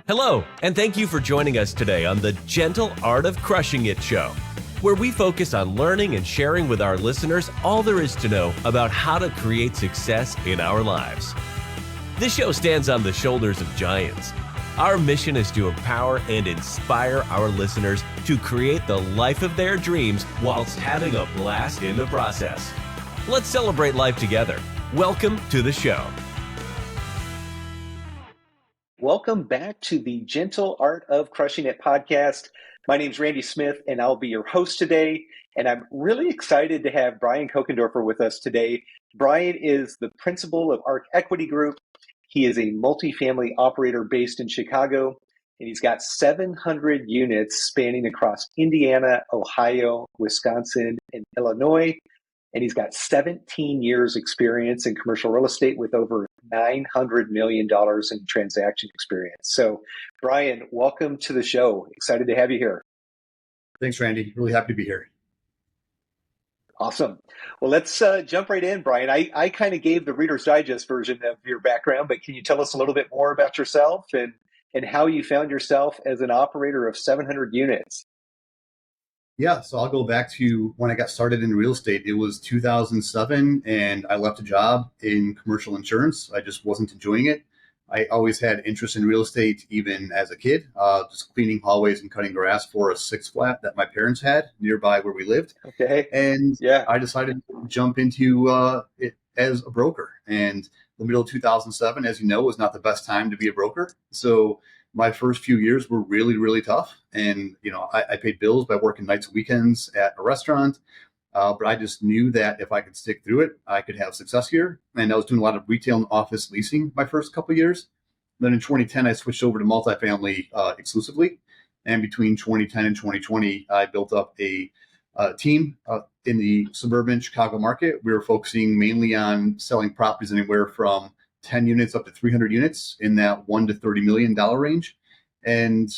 Hello, and thank you for joining us today on the Gentle Art of Crushing It show, where we focus on learning and sharing with our listeners all there is to know about how to create success in our lives. This show stands on the shoulders of giants. Our mission is to empower and inspire our listeners to create the life of their dreams whilst having a blast in the process. Let's celebrate life together. Welcome to the show. Welcome back to the Gentle Art of Crushing It podcast. My name is Randy Smith, and I'll be your host today. And I'm really excited to have Brian Kochendorfer with us today. Brian is the principal of ARC Equity Group. He is a multifamily operator based in Chicago, and he's got 700 units spanning across Indiana, Ohio, Wisconsin, and Illinois. And he's got 17 years experience in commercial real estate with over $900 million in transaction experience. So, Brian, welcome to the show. Excited to have you here. Thanks, Randy. Really happy to be here. Awesome. Well, let's jump right in, Brian. I kind of gave the Reader's Digest version of your background, but can you tell us a little bit more about yourself and how you found yourself as an operator of 700 units? Yeah, so I'll go back to when I got started in real estate. It was 2007, and I left a job in commercial insurance. I just wasn't enjoying it. I always had interest in real estate, even as a kid, just cleaning hallways and cutting grass for a six flat that my parents had nearby where we lived. Okay. And I decided to jump into it as a broker. And the middle of 2007, as you know, was not the best time to be a broker. So my first few years were really, really tough. And, I paid bills by working nights and weekends at a restaurant. But I just knew that if I could stick through it, I could have success here. And I was doing a lot of retail and office leasing my first couple of years. Then in 2010, I switched over to multifamily exclusively. And between 2010 and 2020, I built up a team in the suburban Chicago market. We were focusing mainly on selling properties anywhere from 10 units up to 300 units in that $1 to $30 million range. And,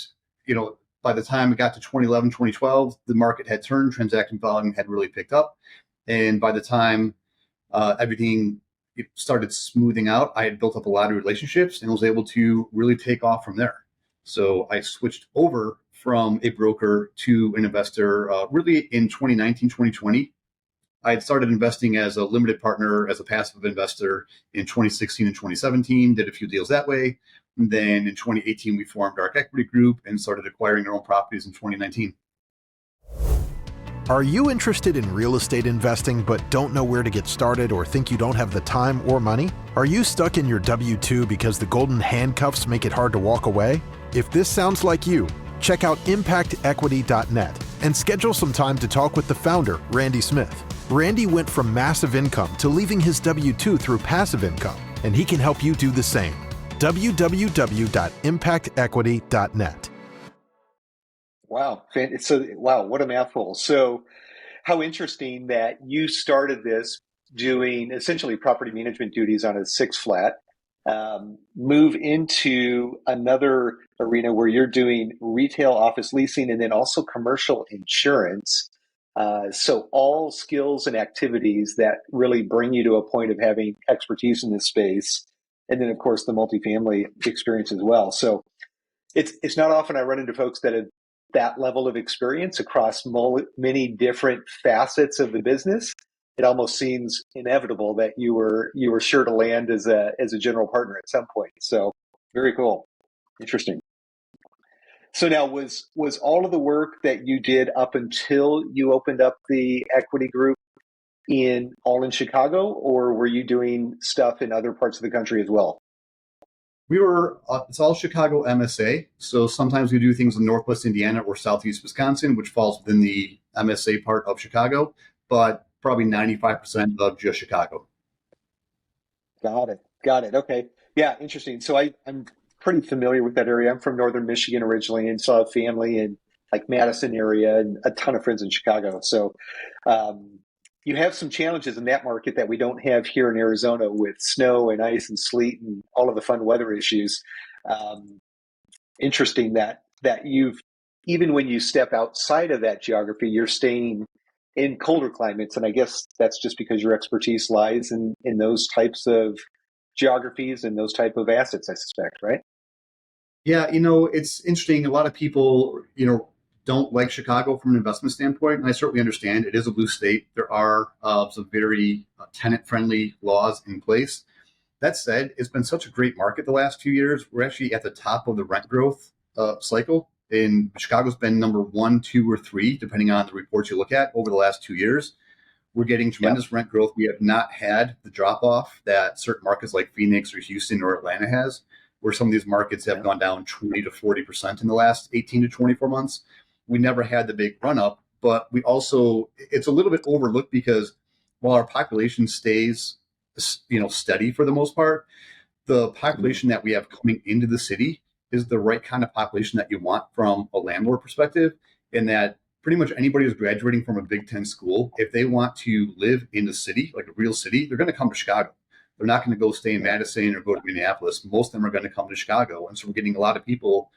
by the time it got to 2011, 2012, the market had turned, transaction volume had really picked up. And by the time everything started smoothing out, I had built up a lot of relationships and was able to really take off from there. So I switched over from a broker to an investor really in 2019, 2020. I had started investing as a limited partner, as a passive investor in 2016 and 2017, did a few deals that way. And then in 2018, we formed ARC Equity Group and started acquiring our own properties in 2019. Are you interested in real estate investing but don't know where to get started or think you don't have the time or money? Are you stuck in your W-2 because the golden handcuffs make it hard to walk away? If this sounds like you, check out impactequity.net and schedule some time to talk with the founder, Randy Smith. Randy went from massive income to leaving his W-2 through passive income, and he can help you do the same. www.impactequity.net. Wow. Wow, what a mouthful. So how interesting that you started this doing essentially property management duties on a six flat, move into another arena where you're doing retail office leasing and then also commercial insurance. So all skills and activities that really bring you to a point of having expertise in this space. And then, of course, the multifamily experience as well. So it's not often I run into folks that have that level of experience across many different facets of the business. It almost seems inevitable that you were sure to land as a general partner at some point. So very cool. Interesting. So now was all of the work that you did up until you opened up the equity group all in Chicago, or were you doing stuff in other parts of the country as well? We were, it's all Chicago MSA. So sometimes we do things in Northwest Indiana or Southeast Wisconsin, which falls within the MSA part of Chicago, but probably 95% of just Chicago. Got it. Okay. Yeah, interesting. So I'm pretty familiar with that area. I'm from Northern Michigan originally and saw a family in like Madison area and a ton of friends in Chicago. So you have some challenges in that market that we don't have here in Arizona with snow and ice and sleet and all of the fun weather issues. Interesting that you've, even when you step outside of that geography, you're staying in colder climates. And I guess that's just because your expertise lies in those types of geographies and those type of assets, I suspect, right? Yeah, it's interesting. A lot of people, don't like Chicago from an investment standpoint, and I certainly understand. It is a blue state. There are some very tenant-friendly laws in place. That said, it's been such a great market the last few years. We're actually at the top of the rent growth cycle. And Chicago's been number 1, 2, or 3, depending on the reports you look at over the last 2 years. We're getting tremendous rent growth. We have not had the drop off that certain markets like Phoenix or Houston or Atlanta has, where some of these markets have gone down 20 to 40% in the last 18 to 24 months. We never had the big run up, but it's a little bit overlooked because while our population stays, steady for the most part, the population that we have coming into the city is the right kind of population that you want from a landlord perspective, in that pretty much anybody who's graduating from a Big Ten school, if they want to live in the city, like a real city, they're going to come to Chicago. They're not going to go stay in Madison or go to Minneapolis. Most of them are going to come to Chicago. And so we're getting a lot of people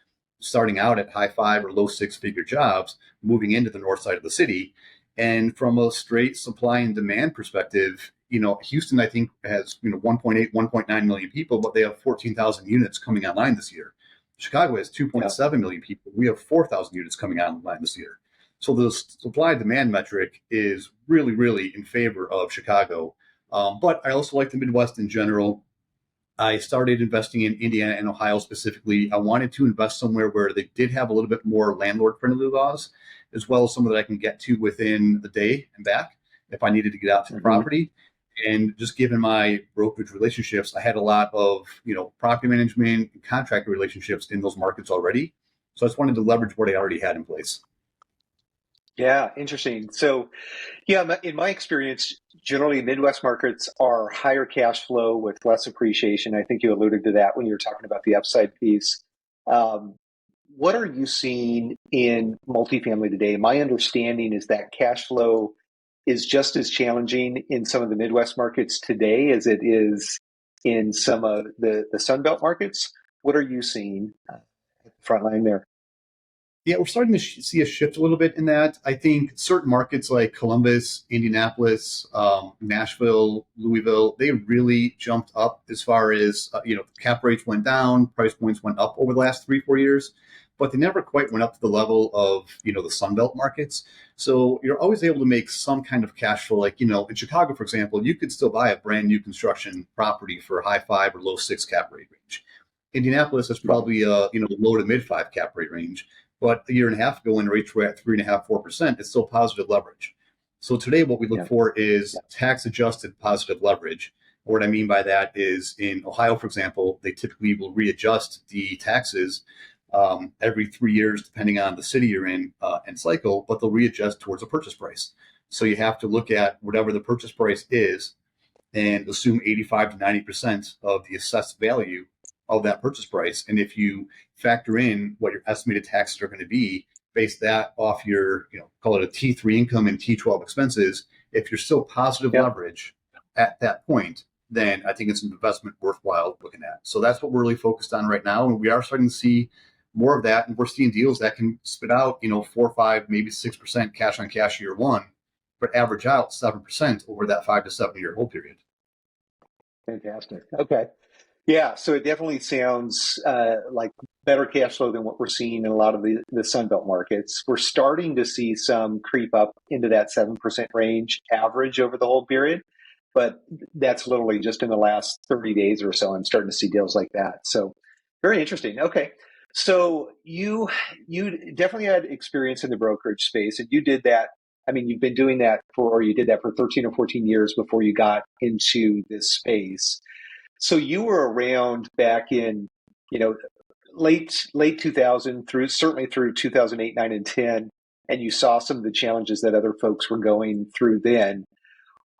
starting out at high 5 or low 6-figure jobs, moving into the north side of the city. And from a straight supply and demand perspective, Houston, I think, has 1.8, 1.9 million people, but they have 14,000 units coming online this year. Chicago has 2.7 million people. We have 4,000 units coming online this year. So the supply demand metric is really, really in favor of Chicago. But I also like the Midwest in general. I started investing in Indiana and Ohio specifically. I wanted to invest somewhere where they did have a little bit more landlord-friendly laws, as well as somewhere that I can get to within a day and back if I needed to get out to the property. And just given my brokerage relationships, I had a lot of, property management and contractor relationships in those markets already. So I just wanted to leverage what I already had in place. Yeah, interesting. So, in my experience, generally Midwest markets are higher cash flow with less appreciation. I think you alluded to that when you were talking about the upside piece. What are you seeing in multifamily today? My understanding is that cash flow is just as challenging in some of the Midwest markets today as it is in some of the Sun Belt markets. What are you seeing at the front line there? Yeah, we're starting to see a shift a little bit in that. I think certain markets like Columbus, Indianapolis, Nashville, Louisville, they really jumped up as far as, cap rates went down, price points went up over the last 3-4 years, but they never quite went up to the level of, the Sun Belt markets. So you're always able to make some kind of cash flow. Like, in Chicago, for example, you could still buy a brand new construction property for a high 5 or low 6 cap rate range. Indianapolis is probably low to mid 5 cap rate range. But a year and a half ago, when rates were at 3.5%, 4%, it's still positive leverage. So today, what we look for is tax-adjusted positive leverage. What I mean by that is, in Ohio, for example, they typically will readjust the taxes every 3 years, depending on the city you're in and cycle, but they'll readjust towards a purchase price. So you have to look at whatever the purchase price is and assume 85 to 90% of the assessed value of that purchase price. And if you factor in what your estimated taxes are going to be, base that off your, call it a T3 income and T12 expenses, if you're still positive leverage at that point, then I think it's an investment worthwhile looking at. So that's what we're really focused on right now. And we are starting to see more of that. And we're seeing deals that can spit out, 4, 5, maybe 6% cash on cash year one, but average out 7% over that 5 to 7 year hold period. Fantastic. Okay. Yeah, so it definitely sounds like better cash flow than what we're seeing in a lot of the Sun Belt markets. We're starting to see some creep up into that 7% range average over the whole period, but that's literally just in the last 30 days or so. I'm starting to see deals like that. So very interesting. Okay. So you definitely had experience in the brokerage space, and you did that. I mean, you've been doing that you did that for 13 or 14 years before you got into this space. So you were around back in, late 2000 certainly through 2008, 9, and 10, and you saw some of the challenges that other folks were going through then.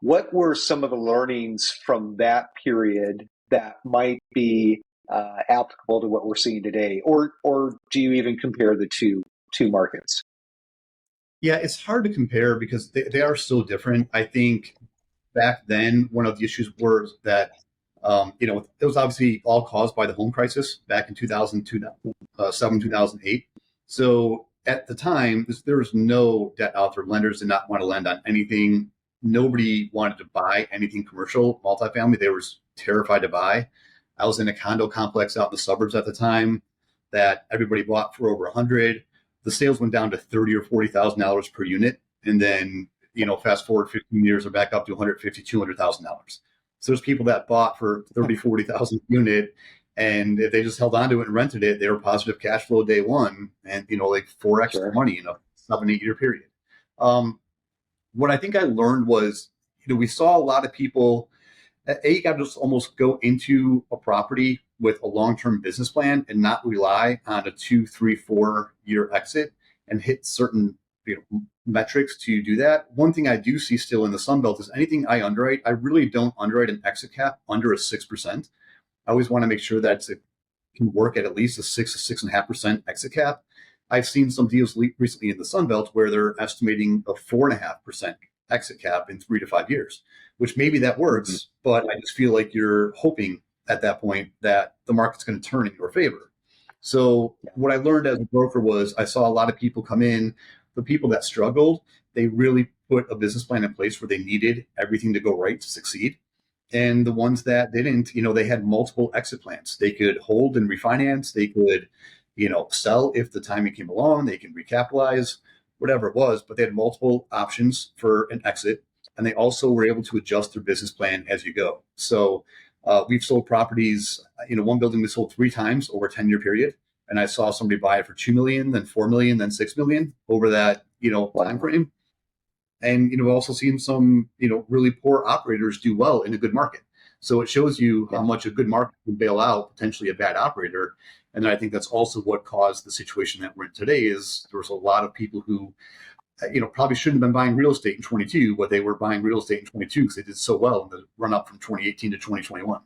What were some of the learnings from that period that might be applicable to what we're seeing today, or do you even compare the two markets? Yeah, it's hard to compare because they are so different. I think back then, one of the issues were that it was obviously all caused by the home crisis back in 2007, 2008. So at the time, there was no debt out there. Lenders did not want to lend on anything. Nobody wanted to buy anything commercial, multifamily. They were terrified to buy. I was in a condo complex out in the suburbs at the time. that everybody bought for over 100. The sales went down to $30,000 or $40,000 per unit, and then fast forward 15 years, are back up to $150,000, $200,000. So there's people that bought for 30, 40,000 unit, and if they just held on to it and rented it, they were positive cash flow day one, and like 4x their money in a 7-8 year period. What I think I learned was, we saw a lot of people. You got to just almost go into a property with a long-term business plan and not rely on a 2, 3, 4 year exit and hit certain metrics to do that. One thing I do see still in the Sun Belt is anything I underwrite, I really don't underwrite an exit cap under a 6%. I always want to make sure that it can work at least a 6 to 6.5% exit cap. I've seen some deals recently in the Sun Belt where they're estimating a 4.5% exit cap in 3 to 5 years, which maybe that works, but I just feel like you're hoping at that point that the market's going to turn in your favor. So what I learned as a broker was I saw a lot of people come in. The people that struggled, they really put a business plan in place where they needed everything to go right to succeed. And the ones that didn't, they had multiple exit plans. They could hold and refinance. They could, sell if the timing came along. They can recapitalize, whatever it was. But they had multiple options for an exit. And they also were able to adjust their business plan as you go. So we've sold properties, one building we sold 3 times over a 10-year period. And I saw somebody buy it for $2 million, then $4 million, then $6 million over that, time frame. And, we've also seen some, really poor operators do well in a good market. So it shows you how much a good market can bail out potentially a bad operator. And I think that's also what caused the situation that we're in today is there was a lot of people who, probably shouldn't have been buying real estate in 22, but they were buying real estate in 22 because they did so well in the run up from 2018 to 2021.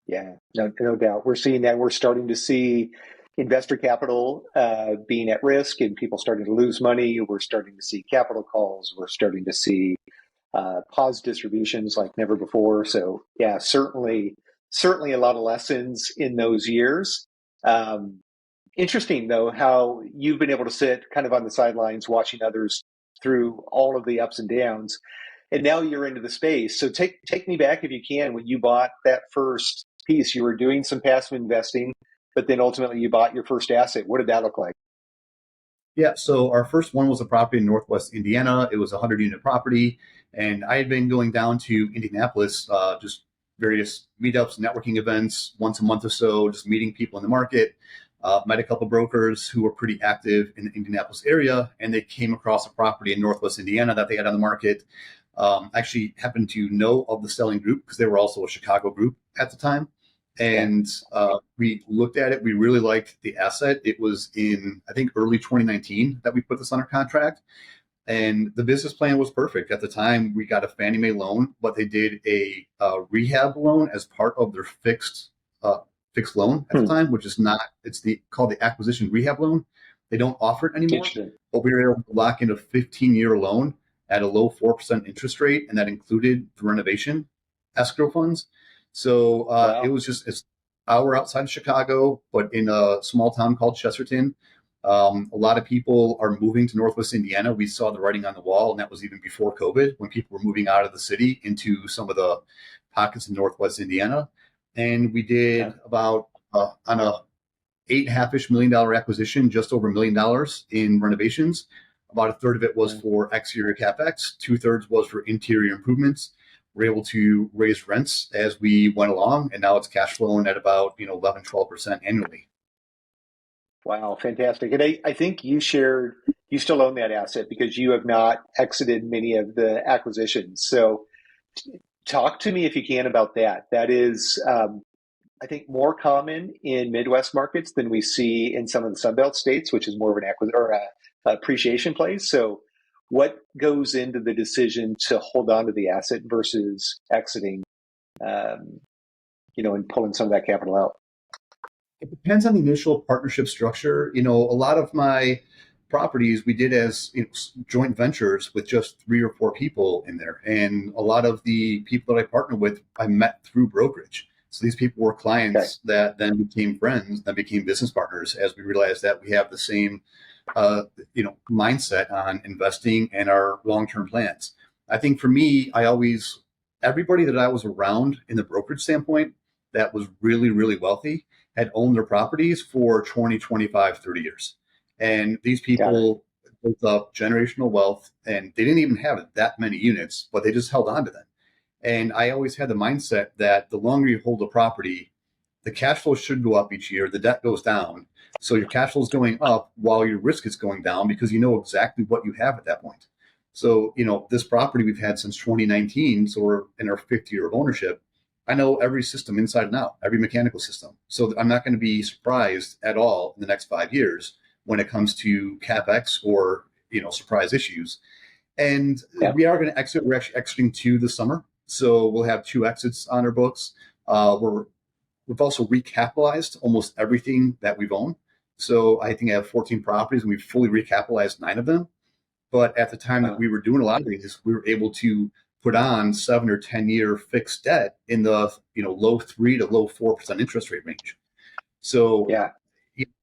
Yeah, no doubt. We're seeing that. We're starting to see investor capital being at risk and people starting to lose money. We're starting to see capital calls. We're starting to see pause distributions like never before. So yeah, certainly a lot of lessons in those years. Interesting though, how you've been able to sit kind of on the sidelines watching others through all of the ups and downs. And now you're into the space. So take me back if you can, when you bought that first piece, you were doing some passive investing, but then ultimately you bought your first asset. What did that look like? Yeah, so our first one was a property in Northwest Indiana. It was a 100-unit property. And I had been going down to Indianapolis, just various meetups, networking events, once a month or so, just meeting people in the market. Met a couple brokers who were pretty active in the Indianapolis area, and they came across a property in Northwest Indiana that they had on the market. Actually happened to know of the selling group because they were also a Chicago group at the time. And we looked at it. We really liked the asset. It was in, I think, early 2019 that we put this under contract. And the business plan was perfect. At the time, we got a Fannie Mae loan, but they did a rehab loan as part of their fixed loan at the time, which is not, it's called the acquisition rehab loan. They don't offer it anymore, but we were able to lock in a 15-year loan at a low 4% interest rate, and that included the renovation escrow funds. So It was just an hour outside of Chicago, but in a small town called Chesterton. A lot of people are moving to Northwest Indiana. We saw the writing on the wall, and that was even before COVID, when people were moving out of the city into some of the pockets in Northwest Indiana. And we did about on a $8.5 million acquisition, just over $1 million in renovations. About a third of it was for exterior CapEx. 2/3 was for interior improvements. We're able to raise rents as we went along, and now it's cash flowing at about 11, 12% annually. Wow, fantastic. And I think you still own that asset because you have not exited many of the acquisitions. So talk to me if you can about that. That is, I think, more common in Midwest markets than we see in some of the Sunbelt states, which is more of an appreciation place. So what goes into the decision to hold on to the asset versus exiting, and pulling some of that capital out? It depends on the initial partnership structure. A lot of my properties we did as joint ventures with just 3 or 4 people in there. And a lot of the people that I partner with, I met through brokerage. So these people were clients that then became friends, then became business partners as we realized that we have the same mindset on investing and our long-term plans. I think for me, everybody that I was around in the brokerage standpoint that was really, really wealthy had owned their properties for 20, 25, 30 years. And these Got it. people built up generational wealth, and they didn't even have that many units, but they just held on to them. And I always had the mindset that the longer you hold a property, the cash flow should go up each year, the debt goes down. So your cash flow is going up while your risk is going down because you know exactly what you have at that point. So, this property we've had since 2019, so we're in our fifth year of ownership. I know every system inside and out, every mechanical system. So I'm not going to be surprised at all in the next 5 years when it comes to CapEx or, surprise issues. And we are going to exit. We're actually exiting 2 this summer. So we'll have 2 exits on our books. We've also recapitalized almost everything that we've owned. So I think I have 14 properties and we've fully recapitalized 9 of them. But at the time that we were doing a lot of these, we were able to put on 7 or 10-year fixed debt in the low 3 to low 4% interest rate range. So at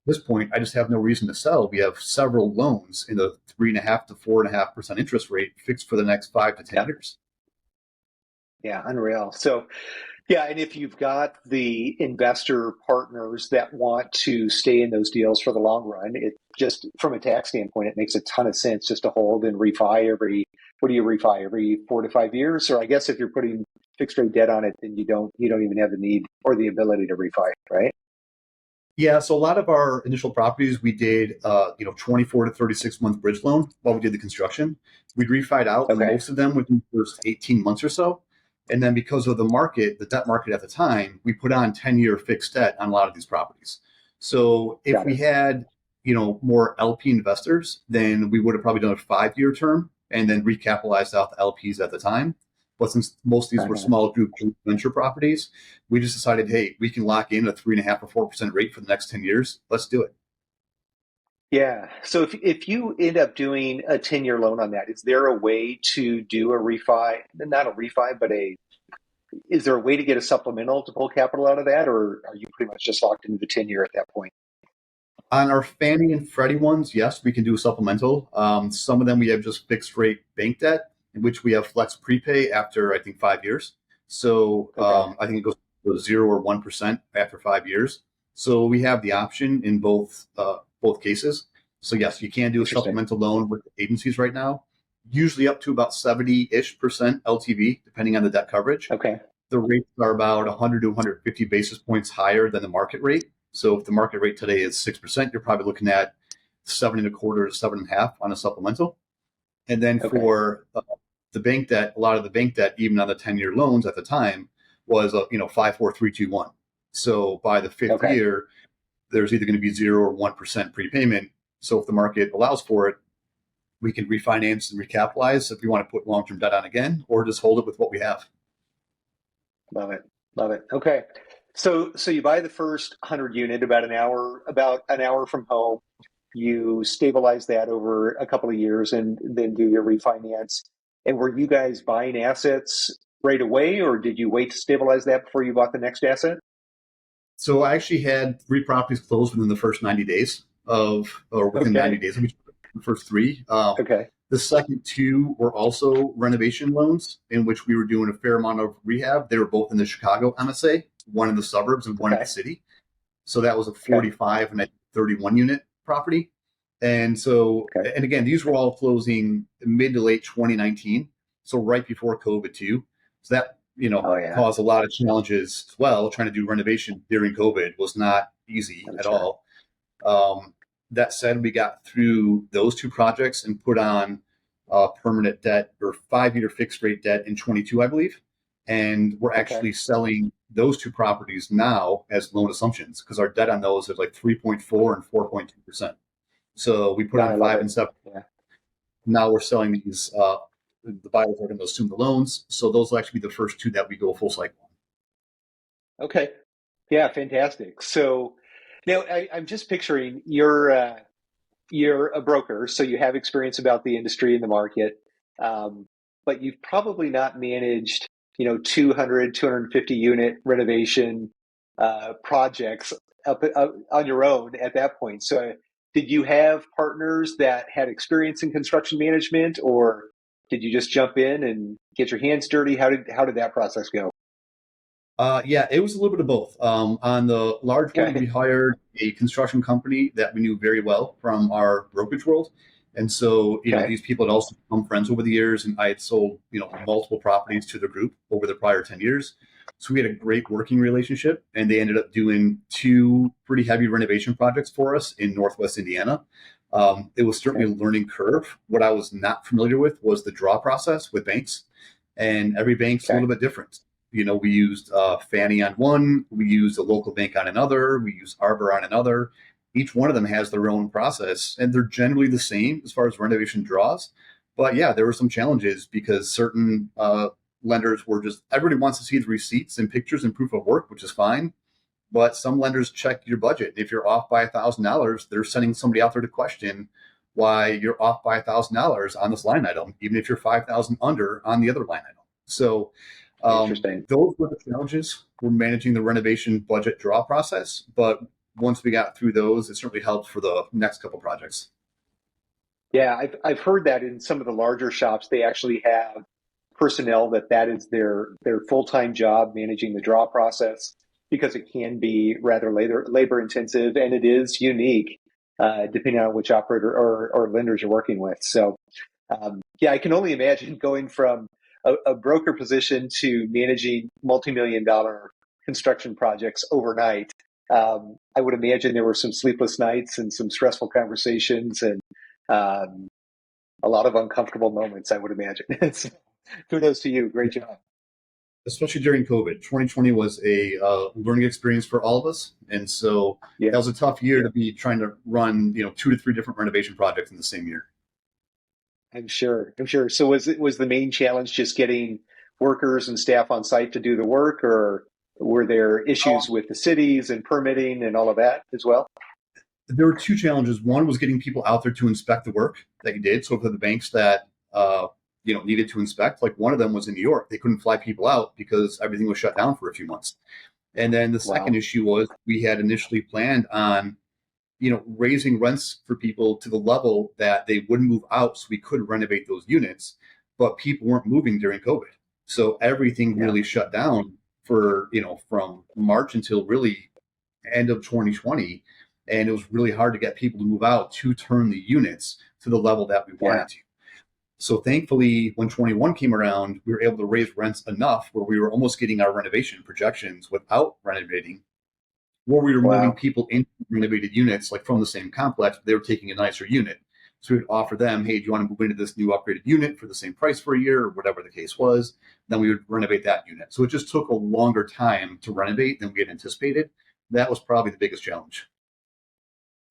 this point, I just have no reason to sell. We have several loans in the 3.5 to 4.5% interest rate fixed for the next 5 to 10 years. Yeah, unreal. So, and if you've got the investor partners that want to stay in those deals for the long run, it just from a tax standpoint, it makes a ton of sense just to hold and refi every 4 to 5 years? Or I guess if you're putting fixed rate debt on it, then you don't even have the need or the ability to refi, right? Yeah, so a lot of our initial properties, we did, 24 to 36 month bridge loan while we did the construction. We'd refied out most of them within the first 18 months or so. And then because of the debt market at the time, we put on 10-year fixed debt on a lot of these properties. So if we had, more LP investors, then we would have probably done a 5-year term and then recapitalized out the LPs at the time. But since most of these were small group venture properties, we just decided, hey, we can lock in a 3.5 or 4% rate for the next 10 years. Let's do it. Yeah. So if you end up doing a 10-year loan on that, is there a way to do a refi? Not a refi, but is there a way to get a supplemental to pull capital out of that, or are you pretty much just locked into the 10-year at that point? On our Fannie and Freddie ones, yes, we can do a supplemental. Some of them we have just fixed rate bank debt, in which we have flex prepay after, I think, 5 years. So I think it goes to 0 or 1% after 5 years. So we have the option in both cases. So yes, you can do a supplemental loan with agencies right now, usually up to about 70-ish% LTV, depending on the debt coverage. Okay. The rates are about 100 to 150 basis points higher than the market rate. So if the market rate today is 6%, you're probably looking at 7.25 to 7.5 on a supplemental. And then for the bank debt, a lot of the bank debt, even on the 10-year loans at the time, was 5, 4, 3, 2, 1. So by the 5th year, there's either going to be 0 or 1% prepayment. So if the market allows for it, we can refinance and recapitalize if you want to put long-term debt on again, or just hold it with what we have. Love it. Okay. So you buy the first 100 unit about an hour from home. You stabilize that over a couple of years and then do your refinance. And were you guys buying assets right away, or did you wait to stabilize that before you bought the next asset? So I actually had 3 properties closed within the first 90 days of the first 3. The second 2 were also renovation loans in which we were doing a fair amount of rehab. They were both in the Chicago MSA, one in the suburbs and one in the city. So that was a 45 and a 31 unit property. And so, and again, these were all closing mid to late 2019. So right before COVID too. So that, caused a lot of challenges as well. Trying to do renovation during COVID was not easy at all. That said, we got through those 2 projects and put on permanent debt or 5-year fixed rate debt in 22, I believe. And we're actually selling those 2 properties now as loan assumptions because our debt on those is like 3.4 and 4.2%. So we put on 5 and 7. Yeah. Now we're selling these. The buyers are going to assume the loans. So those will actually be the first 2 that we go full cycle on. Okay. Yeah, fantastic. So now I'm just picturing you're a broker, so you have experience about the industry and the market, but you've probably not managed 200, 250 unit renovation projects up on your own at that point. So did you have partners that had experience in construction management, or did you just jump in and get your hands dirty? How did that process go? Yeah, it was a little bit of both. On the large one, we Okay. hired a construction company that we knew very well from our brokerage world. And so, Okay. these people had also become friends over the years, and I had sold, multiple properties to the group over the prior 10 years. So we had a great working relationship, and they ended up doing two pretty heavy renovation projects for us in Northwest Indiana. It was certainly Okay. a learning curve. What I was not familiar with was the draw process with banks, and every bank's a Okay. little bit different. We used Fannie on one, we used a local bank on another, we used Arbor on another. Each one of them has their own process, and they're generally the same as far as renovation draws. But yeah, there were some challenges because certain lenders were just everybody wants to see the receipts and pictures and proof of work, which is fine. But some lenders check your budget. If you're off by $1,000, they're sending somebody out there to question why you're off by $1,000 on this line item, even if you're 5,000 under on the other line item. So Interesting. those were the challenges. We're managing the renovation budget draw process, but once we got through those, it certainly helped for the next couple projects. Yeah, I've heard that in some of the larger shops, they actually have personnel that is their full-time job managing the draw process because it can be rather labor intensive and it is unique depending on which operator or lenders you're working with. So yeah, I can only imagine going from a broker position to managing multi-million dollar construction projects overnight. I would imagine there were some sleepless nights and some stressful conversations and um, a lot of uncomfortable moments, I would imagine. So, kudos to you. Great job. Especially during COVID. 2020 was a learning experience for all of us. And so Yeah, that was a tough year to be trying to run, 2 to 3 different renovation projects in the same year. I'm sure. I'm sure. So was the main challenge just getting workers and staff on site to do the work, or were there issues with the cities and permitting and all of that as well? There were two challenges. One was getting people out there to inspect the work that you did. So for the banks that needed to inspect, like one of them was in New York, they couldn't fly people out because everything was shut down for a few months. And then the second Wow. issue was we had initially planned on raising rents for people to the level that they wouldn't move out, so we could renovate those units, but people weren't moving during COVID, so everything Yeah. really shut down for from March until really end of 2020. And it was really hard to get people to move out to turn the units to the level that we Yeah. wanted to. So thankfully, when 21 came around, we were able to raise rents enough where we were almost getting our renovation projections without renovating, where we were moving Wow. people into renovated units, like from the same complex, but they were taking a nicer unit. So we'd offer them, hey, do you want to move into this new upgraded unit for the same price for a year or whatever the case was? Then we would renovate that unit. So it just took a longer time to renovate than we had anticipated. That was probably the biggest challenge.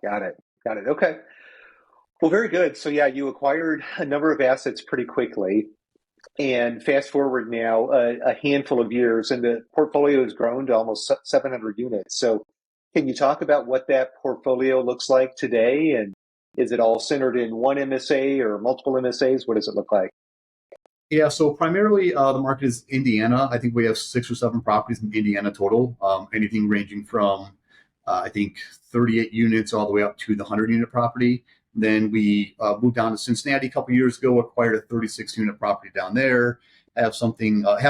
Got it. Got it. Okay. Well, very good. So yeah, you acquired a number of assets pretty quickly. And fast forward now a handful of years, and the portfolio has grown to almost 700 units. So, can you talk about what that portfolio looks like today? And is it all centered in one MSA or multiple MSAs? What does it look like? Yeah, so primarily the market is Indiana. I think we have 6 or 7 properties in Indiana total, anything ranging from, I think, 38 units all the way up to the 100-unit property. Then we moved down to Cincinnati a couple of years ago, acquired a 36-unit property down there. Have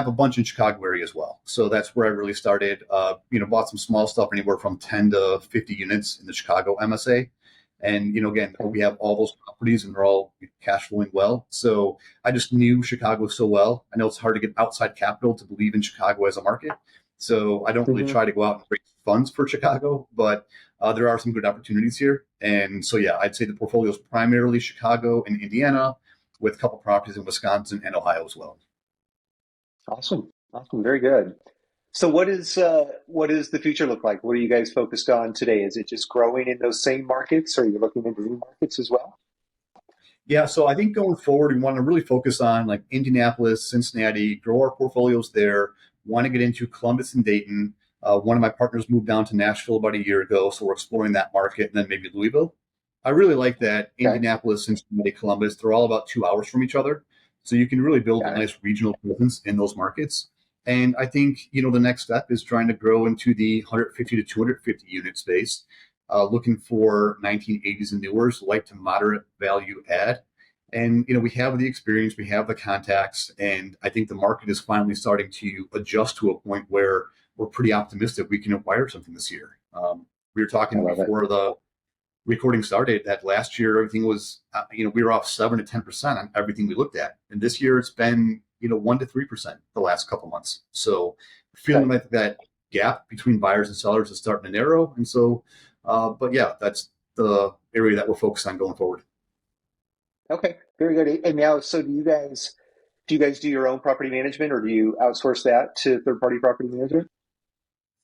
a bunch in Chicago area as well. So that's where I really started. Bought some small stuff anywhere from 10 to 50 units in the Chicago MSA. And again, Okay. we have all those properties and they're all cash flowing well. So I just knew Chicago so well. I know it's hard to get outside capital to believe in Chicago as a market. So I don't really Hmm. try to go out and raise funds for Chicago, but there are some good opportunities here. And so, yeah, I'd say the portfolio is primarily Chicago and Indiana with a couple properties in Wisconsin and Ohio as well. Awesome. Awesome. Very good. So, what does the future look like? What are you guys focused on today? Is it just growing in those same markets, or are you looking into new markets as well? Yeah, so I think going forward, we want to really focus on like Indianapolis, Cincinnati, grow our portfolios there. Want to get into Columbus and Dayton. One of my partners moved down to Nashville about a year ago, so we're exploring that market, and then maybe Louisville. I really like that Okay. Indianapolis, Cincinnati, Columbus. They're all about 2 hours from each other, so you can really build a Got it. nice regional presence in those markets. And I think the next step is trying to grow into the 150 to 250 unit space, looking for 1980s and newers, light to moderate value add. And we have the experience, we have the contacts, and I think the market is finally starting to adjust to a point where we're pretty optimistic we can acquire something this year. We were talking before the recording started that last year everything was, we were off 7 to 10% on everything we looked at, and this year it's been 1 to 3% the last couple months. So feeling like that gap between buyers and sellers is starting to narrow, and so, but yeah, that's the area that we're focused on going forward. Okay, very good. And now, so do you guys do your own property management, or do you outsource that to third-party property management?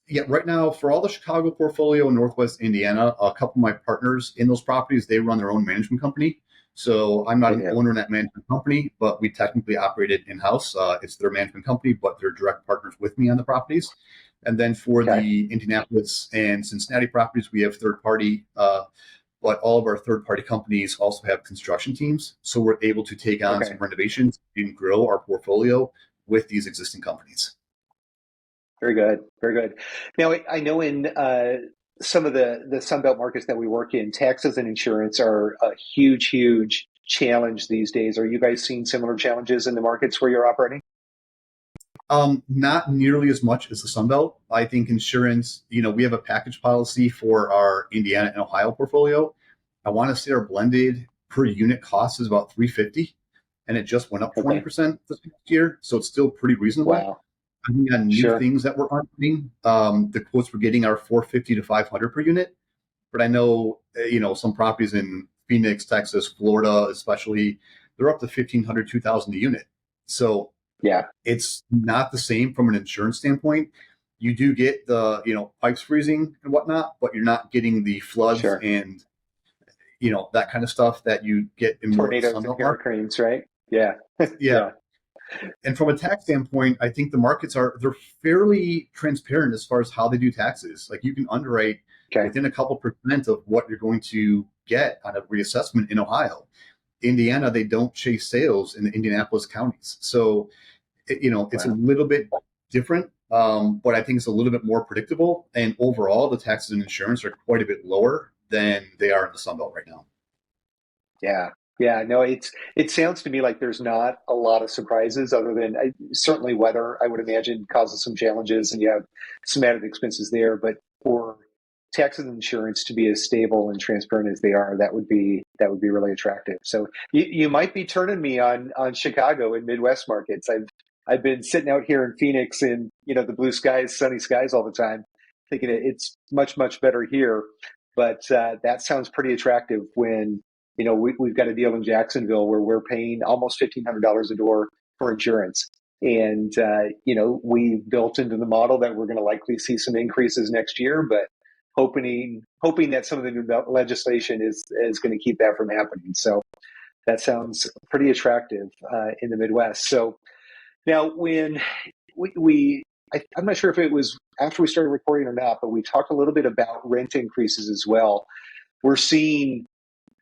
Yeah, right now for all the Chicago portfolio in Northwest Indiana, a couple of my partners in those properties, they run their own management company. So I'm not an owner in that management company, but we technically operate it in-house. It's their management company, but they're direct partners with me on the properties. And then for the Indianapolis and Cincinnati properties, we have third-party, but all of our third-party companies also have construction teams. So we're able to take on some renovations and grow our portfolio with these existing companies. Very good. Very good. Now, I know in some of the Sunbelt markets that we work in, taxes and insurance are a huge, huge challenge these days. Are you guys seeing similar challenges in the markets where you're operating? Not nearly as much as the Sunbelt. I think insurance, we have a package policy for our Indiana and Ohio portfolio. I want to say our blended per unit cost is about $350, and it just went up 20% this year. So it's still pretty reasonable. Wow. I think on new things that we're running, the quotes we're getting are $450 to $500 per unit. But I know, some properties in Phoenix, Texas, Florida, especially, they're up to $1,500, $2,000 a unit. So yeah, it's not the same from an insurance standpoint. You do get the, pipes freezing and whatnot, but you're not getting the floods and, that kind of stuff that you get in tornadoes and hurricanes, right? Yeah. Yeah. And from a tax standpoint, I think the markets they're fairly transparent as far as how they do taxes. Like you can underwrite within a couple % of what you're going to get on a reassessment in Ohio. Indiana, they don't chase sales in the Indianapolis counties. So, it's a little bit different, but I think it's a little bit more predictable. And overall, the taxes and insurance are quite a bit lower than they are in the Sunbelt right now. Yeah. Yeah, no, it sounds to me like there's not a lot of surprises other than certainly weather, I would imagine, causes some challenges and you have some added expenses there. But for taxes and insurance to be as stable and transparent as they are, that would be really attractive. So you might be turning me on Chicago and Midwest markets. I've been sitting out here in Phoenix in the blue skies, sunny skies all the time, thinking it's much, much better here. But that sounds pretty attractive when we've got a deal in Jacksonville where we're paying almost $1,500 a door for insurance. And, we built into the model that we're going to likely see some increases next year, but hoping that some of the new legislation is going to keep that from happening. So that sounds pretty attractive in the Midwest. So now when I'm not sure if it was after we started recording or not, but we talked a little bit about rent increases as well. We're seeing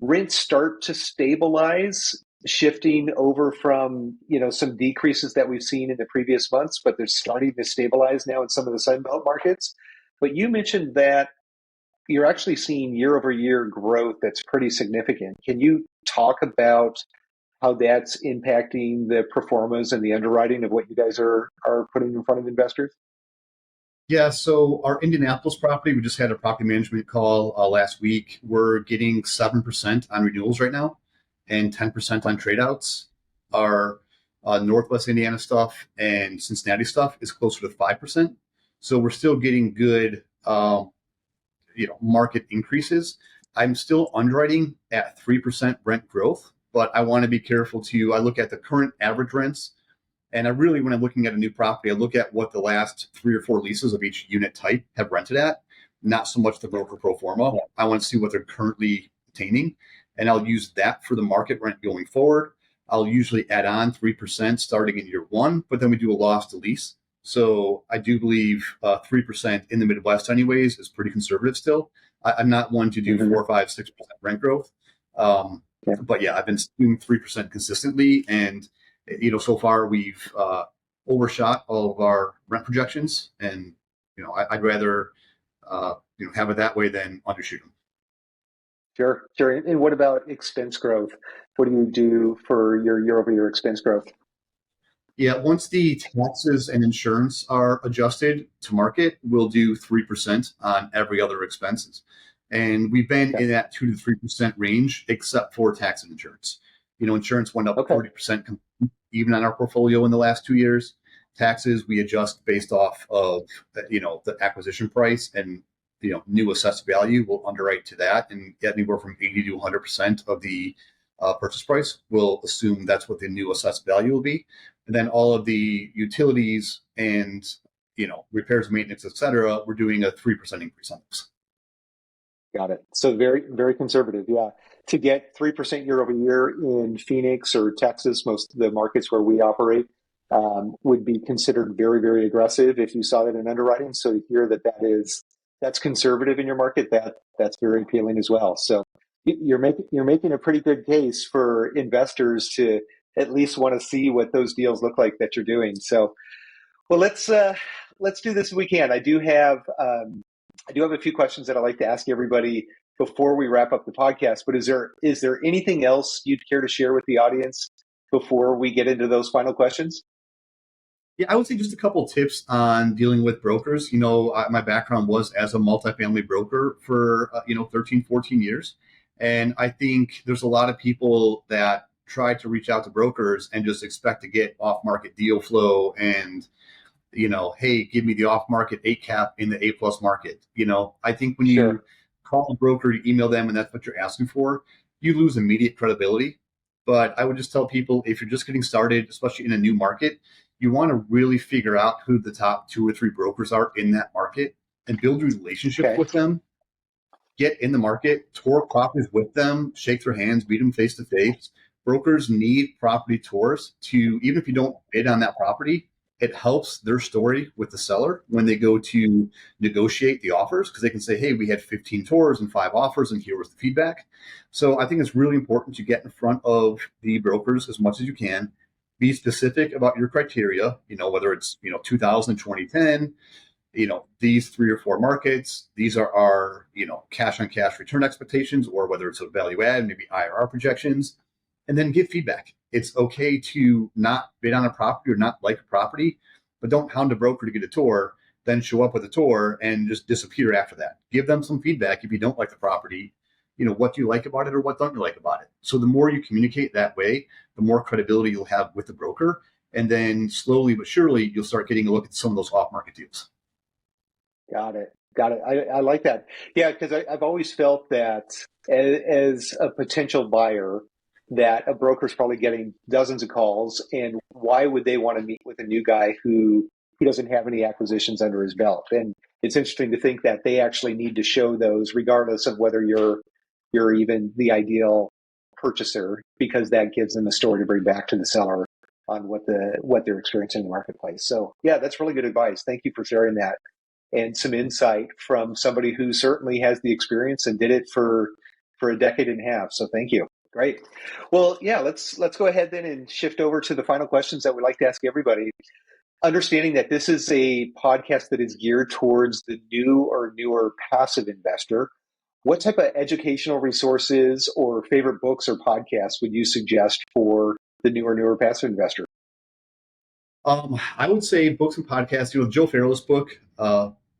rents start to stabilize, shifting over from some decreases that we've seen in the previous months, but they're starting to stabilize now in some of the Sunbelt markets. But you mentioned that you're actually seeing year-over-year growth that's pretty significant. Can you talk about how that's impacting the pro formas and the underwriting of what you guys are putting in front of investors? Yeah, so our Indianapolis property, we just had a property management call last week. We're getting 7% on renewals right now and 10% on tradeouts. Our Northwest Indiana stuff and Cincinnati stuff is closer to 5%. So we're still getting good, market increases. I'm still underwriting at 3% rent growth, but I want to be careful too. I look at the current average rents. And when I'm looking at a new property, I look at what the last 3 or 4 leases of each unit type have rented at, not so much the broker pro forma. I want to see what they're currently attaining, and I'll use that for the market rent going forward. I'll usually add on 3% starting in year 1, but then we do a loss to lease. So I do believe 3% in the Midwest anyways is pretty conservative still. I'm not one to do 4, 5, 6% rent growth. But yeah, I've been doing 3% consistently, and so far we've overshot all of our rent projections, and I'd rather have it that way than undershoot them. Sure. And what about expense growth? What do you do for your year-over-year expense growth? Yeah, once the taxes and insurance are adjusted to market, we'll do 3% on every other expenses. And we've been Okay. in that 2 to 3% range, except for tax and insurance. Insurance went up Okay. 40% even on our portfolio in the last 2 years. Taxes, we adjust based off of, the acquisition price, and, new assessed value. We'll underwrite to that and get anywhere from 80 to 100% of the purchase price. We'll assume that's what the new assessed value will be. And then all of the utilities and, repairs, maintenance, et cetera, we're doing a 3% increase on those. Got it. So very, very conservative. Yeah. To get 3% year over year in Phoenix or Texas, most of the markets where we operate, would be considered very, very aggressive if you saw that in underwriting. So to hear that's conservative in your market, that's very appealing as well. So you're making a pretty good case for investors to at least want to see what those deals look like that you're doing. So, well, let's do this if we can. I do have a few questions that I'd like to ask everybody before we wrap up the podcast. But is there anything else you'd care to share with the audience before we get into those final questions? Yeah, I would say just a couple of tips on dealing with brokers. My background was as a multifamily broker for 13, 14 years. And I think there's a lot of people that try to reach out to brokers and just expect to get off-market deal flow and, hey, give me the off-market 8 cap in the A+ market. I think when you call a broker, you email them, and that's what you're asking for, you lose immediate credibility. But I would just tell people, if you're just getting started, especially in a new market, you want to really figure out who the top 2 or 3 brokers are in that market and build a relationship with them. Get in the market, tour properties with them, shake their hands, meet them face to face. Brokers need property tours to, even if you don't bid on that property, it helps their story with the seller when they go to negotiate the offers, because they can say, hey, we had 15 tours and 5 offers, and here was the feedback. So I think it's really important to get in front of the brokers as much as you can. Be specific about your criteria, whether it's, 2000 and 2010, these 3 or 4 markets, these are our, cash on cash return expectations, or whether it's a value add, maybe IRR projections, and then give feedback. It's okay to not bid on a property or not like a property, but don't hound a broker to get a tour, then show up with a tour and just disappear after that. Give them some feedback if you don't like the property. What do you like about it, or what don't you like about it? So the more you communicate that way, the more credibility you'll have with the broker. And then slowly but surely, you'll start getting a look at some of those off-market deals. Got it. I like that. Yeah, because I've always felt that as a potential buyer, that a broker's probably getting dozens of calls. And why would they want to meet with a new guy who doesn't have any acquisitions under his belt? And it's interesting to think that they actually need to show those regardless of whether you're even the ideal purchaser, because that gives them a story to bring back to the seller on what they're experiencing in the marketplace. So yeah, that's really good advice. Thank you for sharing that, and some insight from somebody who certainly has the experience and did it for a decade and a half. So thank you. Great. Well, yeah, let's go ahead then and shift over to the final questions that we like to ask everybody. Understanding that this is a podcast that is geared towards the new or newer passive investor, what type of educational resources or favorite books or podcasts would you suggest for the newer passive investor? I would say books and podcasts. Joe Farrell's book,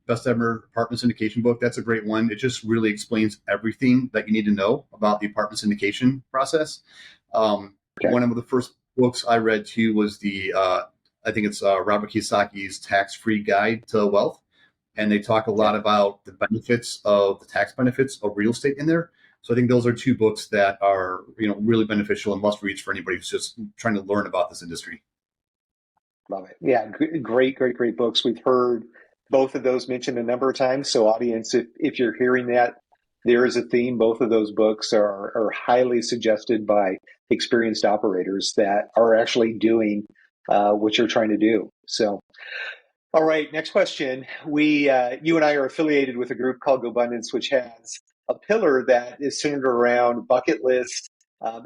Best Ever Apartment Syndication book. That's a great one. It just really explains everything that you need to know about the apartment syndication process. One of the first books I read too was I think it's Robert Kiyosaki's Tax-Free Guide to Wealth. And they talk a lot about the benefits of the tax benefits of real estate in there. So I think those are 2 books that are, really beneficial and must reads for anybody who's just trying to learn about this industry. Love it. Yeah, great books. We've heard both of those mentioned a number of times. So audience, if you're hearing that, there is a theme. Both of those books are highly suggested by experienced operators that are actually doing what you're trying to do. So, all right, next question. You and I are affiliated with a group called GoBundance, which has a pillar that is centered around bucket list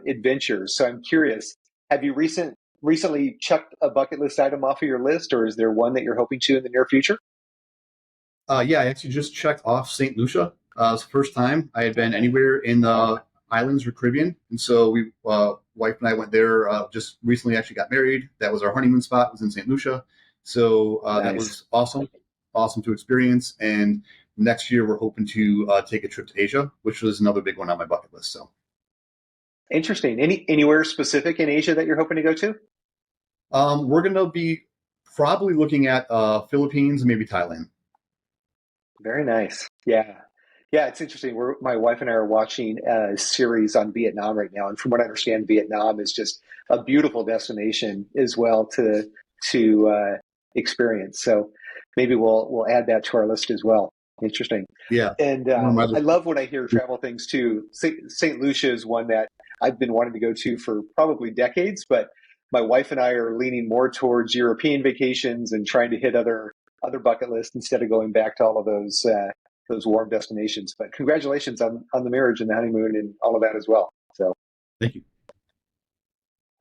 adventures. So I'm curious, have you recently checked a bucket list item off of your list, or is there one that you're hoping to in the near future? Yeah, I actually just checked off St. Lucia. It was the first time I had been anywhere in the islands or Caribbean. And so we, wife and I went there just recently, actually got married. That was our honeymoon spot, was in St. Lucia. So that was awesome to experience. And next year, we're hoping to take a trip to Asia, which was another big one on my bucket list. So interesting. Anywhere specific in Asia that you're hoping to go to? We're going to be probably looking at Philippines and maybe Thailand. Very nice. Yeah. Yeah, it's interesting. My wife and I are watching a series on Vietnam right now. And from what I understand, Vietnam is just a beautiful destination as well to experience. So maybe we'll add that to our list as well. Interesting. Yeah. And I love when I hear travel things too. St. Lucia is one that I've been wanting to go to for probably decades, but my wife and I are leaning more towards European vacations and trying to hit other bucket lists instead of going back to all of those warm destinations. But congratulations on the marriage and the honeymoon and all of that as well. So thank you.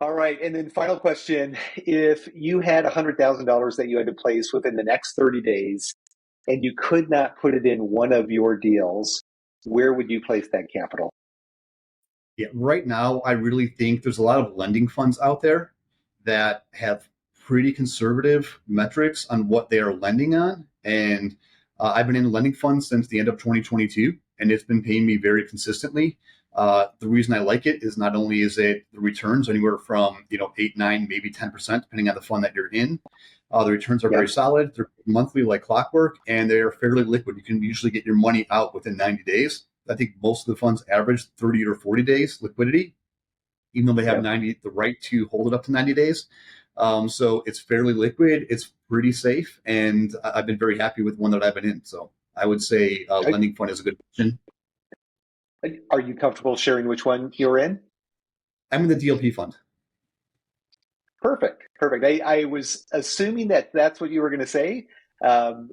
All right. And then final question, if you had $100,000 that you had to place within the next 30 days and you could not put it in one of your deals, where would you place that capital? Yeah, right now, I really think there's a lot of lending funds out there that have pretty conservative metrics on what they are lending on. And I've been in lending funds since the end of 2022, and it's been paying me very consistently. The reason I like it is not only is it the returns anywhere from 8, 9, maybe 10%, depending on the fund that you're in. The returns are very solid. They're monthly like clockwork, and they're fairly liquid. You can usually get your money out within 90 days. I think most of the funds average 30 or 40 days liquidity, even though they have the right to hold it up to 90 days. So it's fairly liquid. It's pretty safe. And I've been very happy with one that I've been in. So I would say lending fund is a good option. Are you comfortable sharing which one you're in? I'm in the DLP fund. Perfect. I was assuming that that's what you were going to say.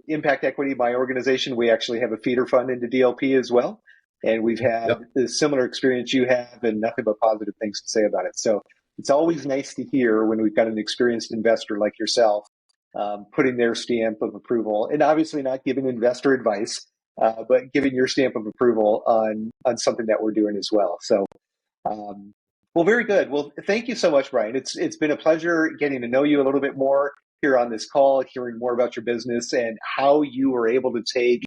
Impact Equity, my organization, we actually have a feeder fund into DLP as well. And we've had the similar experience you have and nothing but positive things to say about it. So it's always nice to hear when we've got an experienced investor like yourself putting their stamp of approval, and obviously not giving investor advice, but giving your stamp of approval on something that we're doing as well. So, well, very good. Well, thank you so much, Brian. It's been a pleasure getting to know you a little bit more here on this call, hearing more about your business and how you were able to take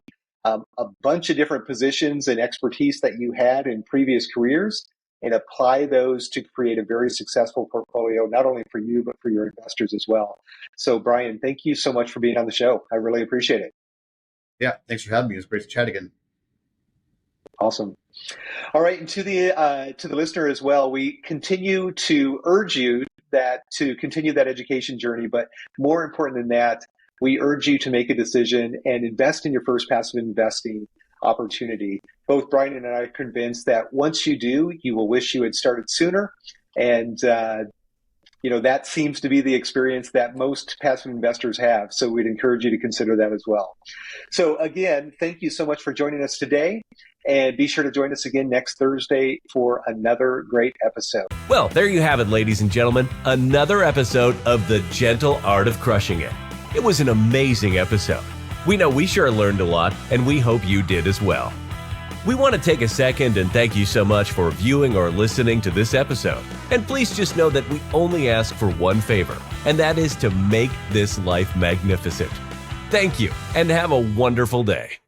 a bunch of different positions and expertise that you had in previous careers and apply those to create a very successful portfolio, not only for you, but for your investors as well. So, Brian, thank you so much for being on the show. I really appreciate it. Yeah, thanks for having me. It was great to chat again. Awesome. All right, and to the listener as well, we continue to urge you to continue that education journey, but more important than that, we urge you to make a decision and invest in your first passive investing opportunity. Both Brian and I are convinced that once you do, you will wish you had started sooner. And, that seems to be the experience that most passive investors have. So we'd encourage you to consider that as well. So again, thank you so much for joining us today. And be sure to join us again next Thursday for another great episode. Well, there you have it, ladies and gentlemen. Another episode of The Gentle Art of Crushing It. It was an amazing episode. We know we sure learned a lot, and we hope you did as well. We want to take a second and thank you so much for viewing or listening to this episode. And please just know that we only ask for one favor, and that is to make this life magnificent. Thank you, and have a wonderful day.